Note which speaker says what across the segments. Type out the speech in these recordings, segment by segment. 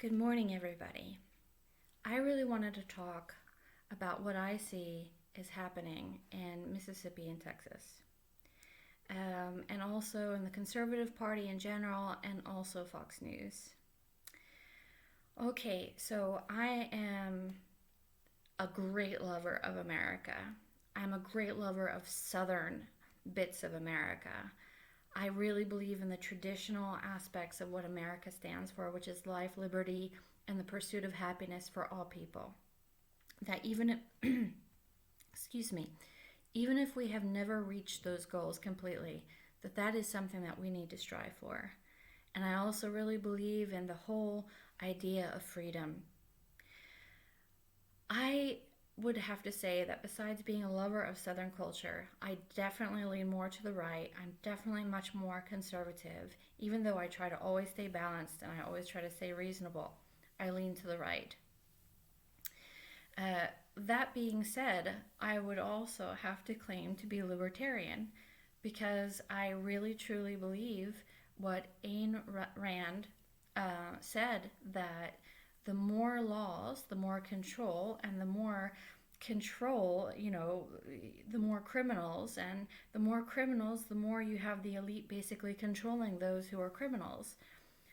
Speaker 1: Good morning, everybody. I really wanted to talk about what I see is happening in Mississippi and Texas, and also in the Conservative Party in general, and also Fox News. Okay, so I am a great lover of America. I'm a great lover of Southern bits of America. I really believe in the traditional aspects of what America stands for, which is life, liberty, and the pursuit of happiness for all people. That even if, excuse me, even if we have never reached those goals completely, that is something that we need to strive for. And I also really believe in the whole idea of freedom. I would have to say that besides being a lover of Southern culture, I definitely lean more to the right. I'm definitely much more conservative, even though I try to always stay balanced and I always try to stay reasonable. I lean to the right. Uh, that being said, I would also have to claim to be libertarian because I really truly believe what Ayn Rand said, that the more laws, the more control, and the more control, the more criminals, and the more criminals, the more you have the elite basically controlling those who are criminals.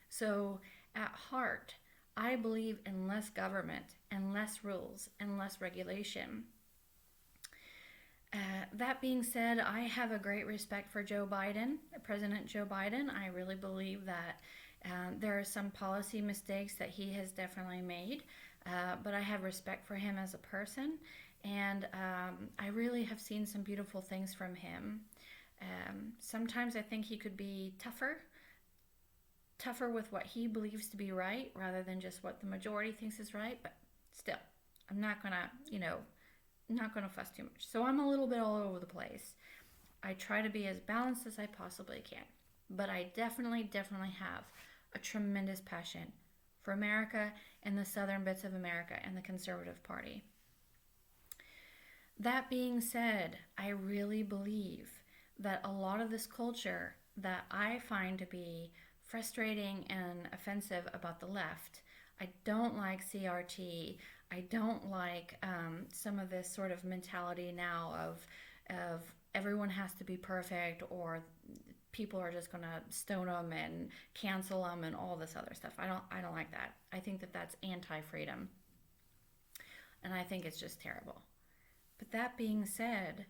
Speaker 1: So, at heart, I believe in less government and less rules and less regulation. That being said, I have a great respect for Joe Biden, President Joe Biden. I really believe that there are some policy mistakes that he has definitely made, but I have respect for him as a person, and I really have seen some beautiful things from him. Sometimes I think he could be tougher with what he believes to be right rather than just what the majority thinks is right, but still, I'm not gonna, not gonna fuss too much. So I'm a little bit all over the place. I try to be as balanced as I possibly can, but I definitely have a tremendous passion for America and the southern bits of America and the Conservative Party. That being said, I really believe that a lot of this culture that I find to be frustrating and offensive about the left, I don't like CRT. I don't like some of this sort of mentality now of everyone has to be perfect, or people are just going to stone them and cancel them and all this other stuff. I don't like that. I think that that's anti-freedom, and I think it's just terrible. But that being said,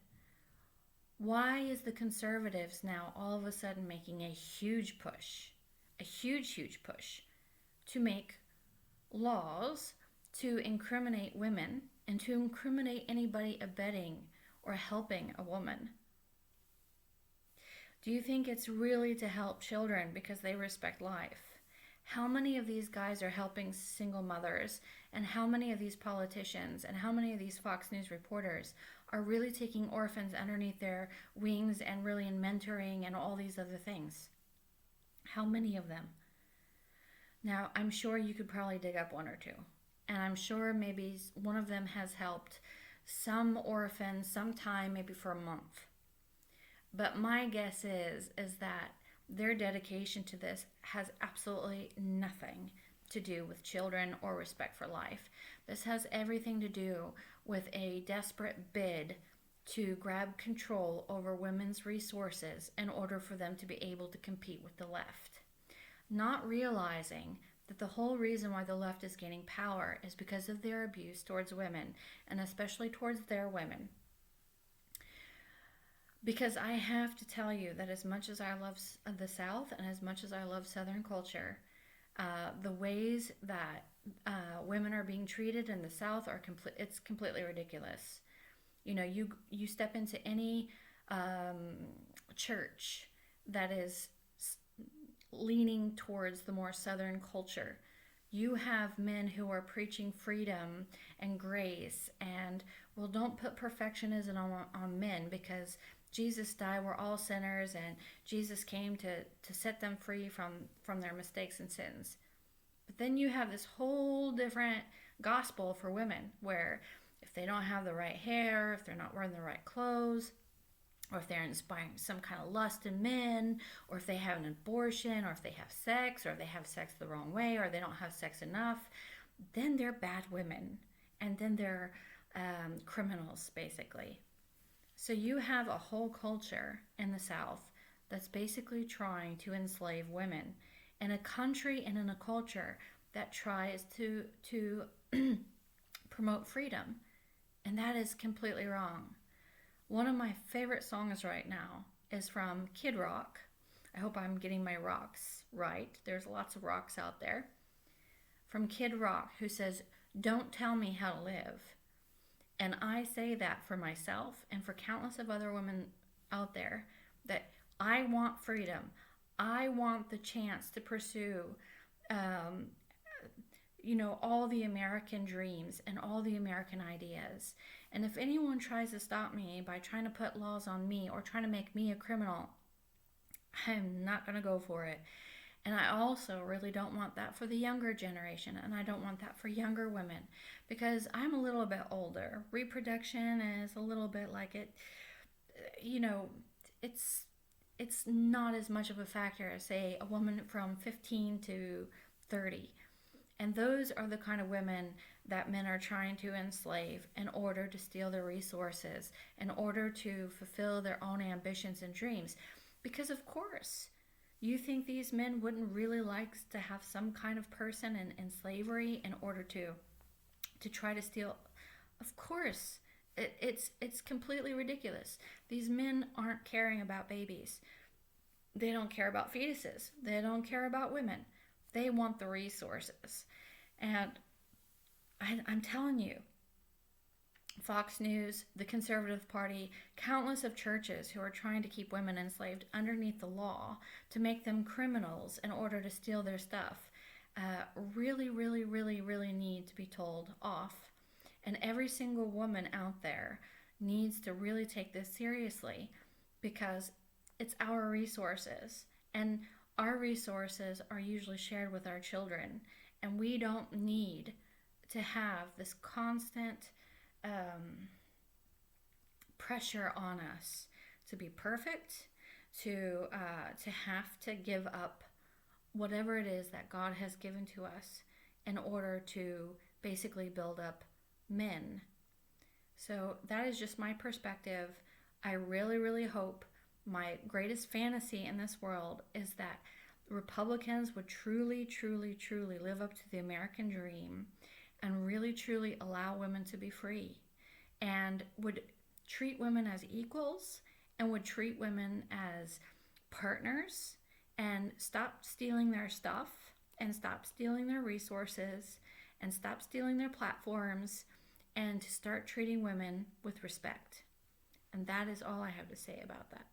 Speaker 1: why is the conservatives now all of a sudden making a huge push to make laws to incriminate women and to incriminate anybody abetting or helping a woman? Do you think it's really to help children because they respect life? How many of these guys are helping single mothers, and how many of these politicians and how many of these Fox News reporters are really taking orphans underneath their wings and really in mentoring and all these other things? How many of them? Now, I'm sure you could probably dig up one or two, and I'm sure maybe one of them has helped some orphan sometime, maybe for a month. But my guess is that their dedication to this has absolutely nothing to do with children or respect for life. This has everything to do with a desperate bid to grab control over women's resources in order for them to be able to compete with the left. Not realizing that the whole reason why the left is gaining power is because of their abuse towards women, and especially towards their women. Because I have to tell you that as much as I love the South and as much as I love Southern culture, the ways that women are being treated in the South it's completely ridiculous. You step into any church that is leaning towards the more Southern culture. You have men who are preaching freedom and grace, and, well, don't put perfectionism on men, because Jesus died, we're all sinners, and Jesus came to set them free from their mistakes and sins. But then you have this whole different gospel for women, where if they don't have the right hair, if they're not wearing the right clothes, or if they're inspiring some kind of lust in men, or if they have an abortion, or if they have sex, or if they have sex the wrong way, or they don't have sex enough, then they're bad women. And then they're criminals, basically. So you have a whole culture in the South that's basically trying to enslave women in a country and in a culture that tries to promote freedom. And that is completely wrong. One of my favorite songs right now is from Kid Rock. I hope I'm getting my rocks right. There's lots of rocks out there. From Kid Rock, who says, "Don't tell me how to live." And I say that for myself and for countless of other women out there, that I want freedom. I want the chance to pursue, all the American dreams and all the American ideas. And if anyone tries to stop me by trying to put laws on me or trying to make me a criminal, I'm not going to go for it. And I also really don't want that for the younger generation, and I don't want that for younger women, because I'm a little bit older. Reproduction is a little bit like it, it's not as much of a factor as, say, a woman from 15 to 30. And those are the kind of women that men are trying to enslave in order to steal their resources, in order to fulfill their own ambitions and dreams. Because, of course, you think these men wouldn't really like to have some kind of person in slavery in order to try to steal? Of course. It's completely ridiculous. These men aren't caring about babies. They don't care about fetuses. They don't care about women. They want the resources. And I'm telling you, Fox News, the Conservative Party, countless of churches who are trying to keep women enslaved underneath the law to make them criminals in order to steal their stuff, really, really, really, really need to be told off. And every single woman out there needs to really take this seriously, because it's our resources. And our resources are usually shared with our children. And we don't need to have this constant pressure on us to be perfect, to have to give up whatever it is that God has given to us in order to basically build up men. So that is just my perspective. I really, really hope, my greatest fantasy in this world is that Republicans would truly, truly, truly live up to the American dream and really, truly allow women to be free, and would treat women as equals, and would treat women as partners, and stop stealing their stuff, and stop stealing their resources, and stop stealing their platforms, and to start treating women with respect. And that is all I have to say about that.